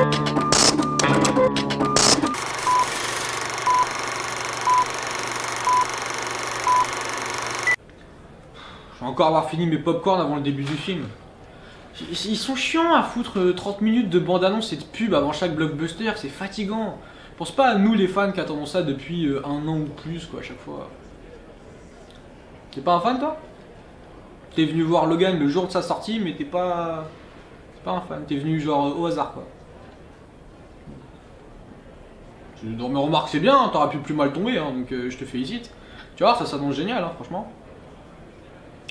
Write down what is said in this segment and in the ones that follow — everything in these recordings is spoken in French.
Je vais encore avoir fini mes popcorn avant le début du film. Ils sont chiants à foutre 30 minutes de bande-annonce et de pub avant chaque blockbuster, c'est fatigant. Pense pas à nous les fans qui attendons ça depuis un an ou plus quoi à chaque fois. T'es pas un fan toi? T'es venu voir Logan le jour de sa sortie mais t'es pas un fan, t'es venu genre au hasard quoi. Non mais remarque c'est bien, t'aurais pu plus mal tomber hein, donc je te félicite. Tu vois ça s'annonce génial hein, franchement.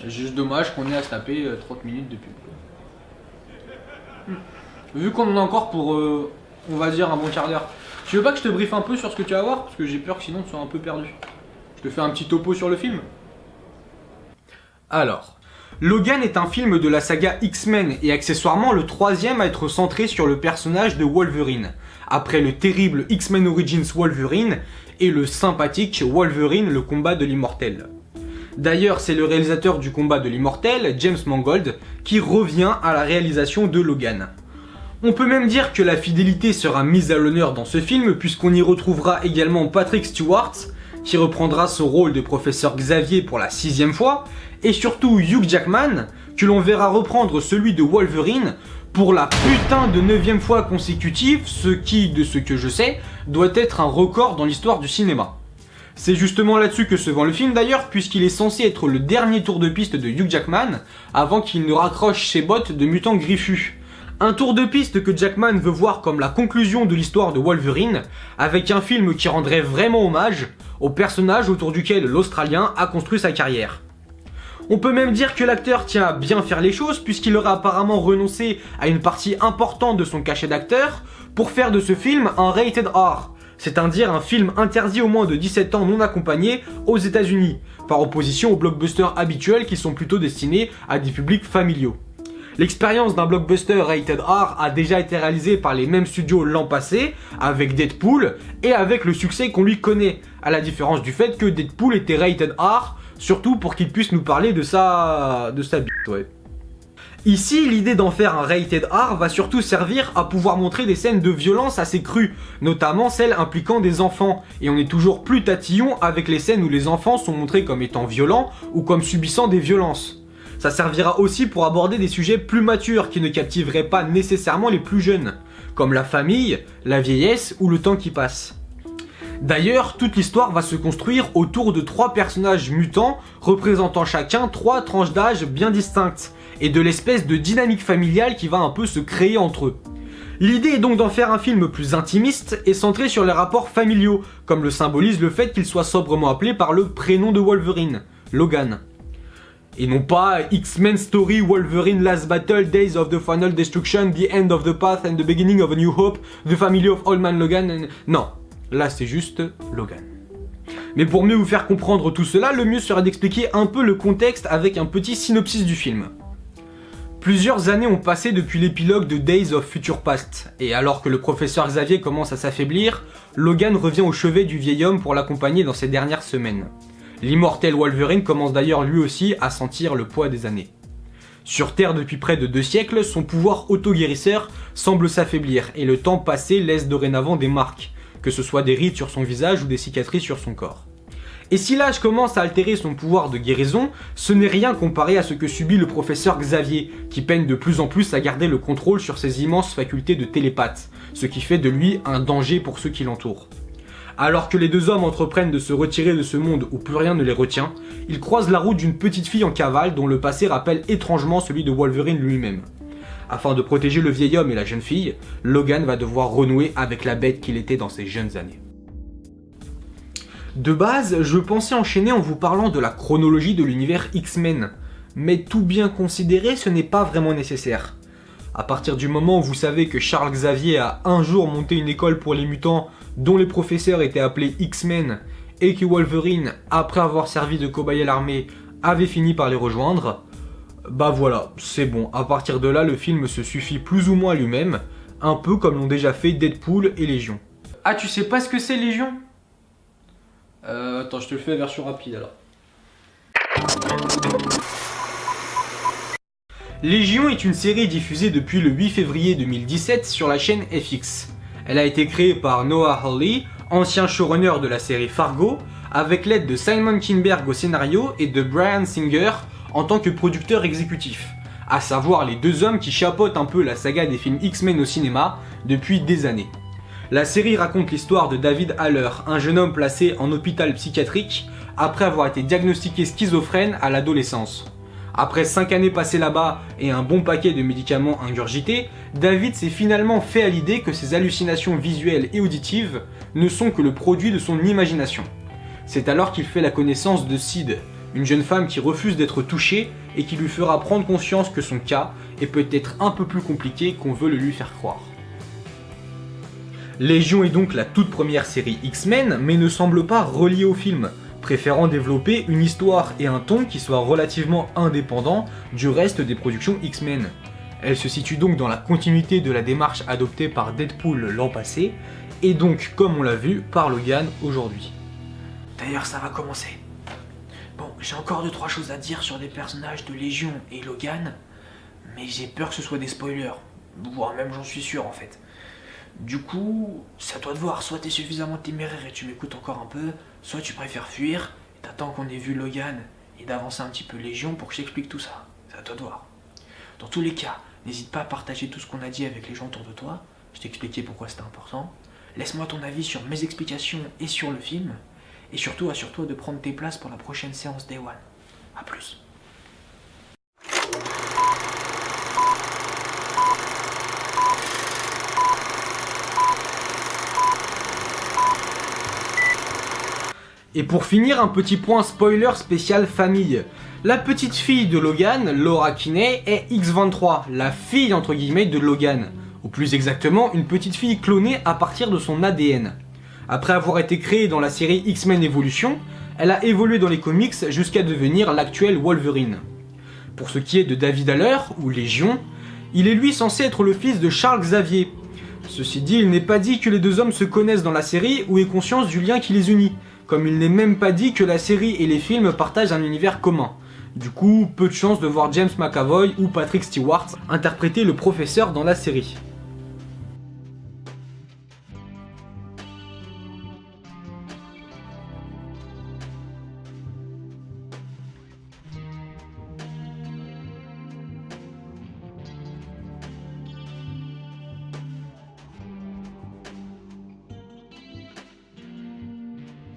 Juste dommage qu'on ait à se taper 30 minutes de pub. Vu qu'on en a encore pour, on va dire, un bon quart d'heure. Tu veux pas que je te briefe un peu sur ce que tu vas voir? Parce que j'ai peur que sinon tu sois un peu perdu. Je te fais un petit topo sur le film. Alors, Logan est un film de la saga X-Men et accessoirement le troisième à être centré sur le personnage de Wolverine. Après le terrible X-Men Origins Wolverine et le sympathique Wolverine le combat de l'immortel. D'ailleurs, c'est le réalisateur du combat de l'immortel, James Mangold, qui revient à la réalisation de Logan. On peut même dire que la fidélité sera mise à l'honneur dans ce film, puisqu'on y retrouvera également Patrick Stewart, qui reprendra son rôle de professeur Xavier pour la 6e fois, et surtout Hugh Jackman, que l'on verra reprendre celui de Wolverine pour la putain de 9e fois consécutive, ce qui, de ce que je sais, doit être un record dans l'histoire du cinéma. C'est justement là-dessus que se vend le film d'ailleurs, puisqu'il est censé être le dernier tour de piste de Hugh Jackman, avant qu'il ne raccroche ses bottes de mutant griffu. Un tour de piste que Jackman veut voir comme la conclusion de l'histoire de Wolverine, avec un film qui rendrait vraiment hommage au personnage autour duquel l'Australien a construit sa carrière. On peut même dire que l'acteur tient à bien faire les choses, puisqu'il aurait apparemment renoncé à une partie importante de son cachet d'acteur pour faire de ce film un rated R. C'est-à-dire un film interdit aux moins de 17 ans non accompagné aux États-Unis, par opposition aux blockbusters habituels qui sont plutôt destinés à des publics familiaux. L'expérience d'un blockbuster rated R a déjà été réalisée par les mêmes studios l'an passé, avec Deadpool, et avec le succès qu'on lui connaît, à la différence du fait que Deadpool était rated R, surtout pour qu'il puisse nous parler de sa bite, ouais. Ici, l'idée d'en faire un rated R va surtout servir à pouvoir montrer des scènes de violence assez crues, notamment celles impliquant des enfants, et on est toujours plus tatillon avec les scènes où les enfants sont montrés comme étant violents ou comme subissant des violences. Ça servira aussi pour aborder des sujets plus matures qui ne captiveraient pas nécessairement les plus jeunes, comme la famille, la vieillesse ou le temps qui passe. D'ailleurs, toute l'histoire va se construire autour de 3 personnages mutants représentant chacun 3 tranches d'âge bien distinctes, et de l'espèce de dynamique familiale qui va un peu se créer entre eux. L'idée est donc d'en faire un film plus intimiste et centré sur les rapports familiaux, comme le symbolise le fait qu'il soit sobrement appelé par le prénom de Wolverine, Logan. Et non pas X-Men Story, Wolverine, Last Battle, Days of the Final Destruction, The End of the Path and the Beginning of a New Hope, The Family of Old Man Logan... Non, là c'est juste Logan. Mais pour mieux vous faire comprendre tout cela, le mieux serait d'expliquer un peu le contexte avec un petit synopsis du film. Plusieurs années ont passé depuis l'épilogue de Days of Future Past, et alors que le professeur Xavier commence à s'affaiblir, Logan revient au chevet du vieil homme pour l'accompagner dans ces dernières semaines. L'immortel Wolverine commence d'ailleurs lui aussi à sentir le poids des années. Sur Terre depuis près de 2 siècles, son pouvoir auto-guérisseur semble s'affaiblir, et le temps passé laisse dorénavant des marques, que ce soit des rides sur son visage ou des cicatrices sur son corps. Et si l'âge commence à altérer son pouvoir de guérison, ce n'est rien comparé à ce que subit le professeur Xavier, qui peine de plus en plus à garder le contrôle sur ses immenses facultés de télépathe, ce qui fait de lui un danger pour ceux qui l'entourent. Alors que les 2 hommes entreprennent de se retirer de ce monde où plus rien ne les retient, ils croisent la route d'une petite fille en cavale dont le passé rappelle étrangement celui de Wolverine lui-même. Afin de protéger le vieil homme et la jeune fille, Logan va devoir renouer avec la bête qu'il était dans ses jeunes années. De base, je pensais enchaîner en vous parlant de la chronologie de l'univers X-Men, mais tout bien considéré, ce n'est pas vraiment nécessaire. À partir du moment où vous savez que Charles Xavier a un jour monté une école pour les mutants dont les professeurs étaient appelés X-Men, et que Wolverine, après avoir servi de cobaye à l'armée, avait fini par les rejoindre, bah voilà, c'est bon, à partir de là le film se suffit plus ou moins à lui-même, un peu comme l'ont déjà fait Deadpool et Légion. Ah, tu sais pas ce que c'est Légion ? Attends, je te le fais version rapide alors. Légion est une série diffusée depuis le 8 février 2017 sur la chaîne FX. Elle a été créée par Noah Hawley, ancien showrunner de la série Fargo, avec l'aide de Simon Kinberg au scénario et de Bryan Singer en tant que producteur exécutif, à savoir les deux hommes qui chapeautent un peu la saga des films X-Men au cinéma depuis des années. La série raconte l'histoire de David Haller, un jeune homme placé en hôpital psychiatrique après avoir été diagnostiqué schizophrène à l'adolescence. Après 5 années passées là-bas et un bon paquet de médicaments ingurgités, David s'est finalement fait à l'idée que ses hallucinations visuelles et auditives ne sont que le produit de son imagination. C'est alors qu'il fait la connaissance de Sid, une jeune femme qui refuse d'être touchée et qui lui fera prendre conscience que son cas est peut-être un peu plus compliqué qu'on veut le lui faire croire. Légion est donc la toute première série X-Men, mais ne semble pas reliée au film, préférant développer une histoire et un ton qui soient relativement indépendants du reste des productions X-Men. Elle se situe donc dans la continuité de la démarche adoptée par Deadpool l'an passé, et donc, comme on l'a vu, par Logan aujourd'hui. D'ailleurs, ça va commencer. Bon, j'ai encore 2-3 choses à dire sur les personnages de Légion et Logan, mais j'ai peur que ce soit des spoilers, voire même j'en suis sûr en fait. Du coup, c'est à toi de voir, soit t'es suffisamment téméraire et tu m'écoutes encore un peu, soit tu préfères fuir, et t'attends qu'on ait vu Logan et d'avancer un petit peu Légion pour que je t'explique tout ça. C'est à toi de voir. Dans tous les cas, n'hésite pas à partager tout ce qu'on a dit avec les gens autour de toi, je t'ai expliqué pourquoi c'était important. Laisse-moi ton avis sur mes explications et sur le film, et surtout assure-toi de prendre tes places pour la prochaine séance Day One. A plus. Et pour finir, un petit point spoiler spécial famille. La petite fille de Logan, Laura Kinney, est X-23, la fille entre guillemets de Logan. Ou plus exactement, une petite fille clonée à partir de son ADN. Après avoir été créée dans la série X-Men Evolution, elle a évolué dans les comics jusqu'à devenir l'actuel Wolverine. Pour ce qui est de David Haller, ou Légion, il est lui censé être le fils de Charles Xavier. Ceci dit, il n'est pas dit que les deux hommes se connaissent dans la série ou aient conscience du lien qui les unit, comme il n'est même pas dit que la série et les films partagent un univers commun. Du coup, peu de chance de voir James McAvoy ou Patrick Stewart interpréter le professeur dans la série.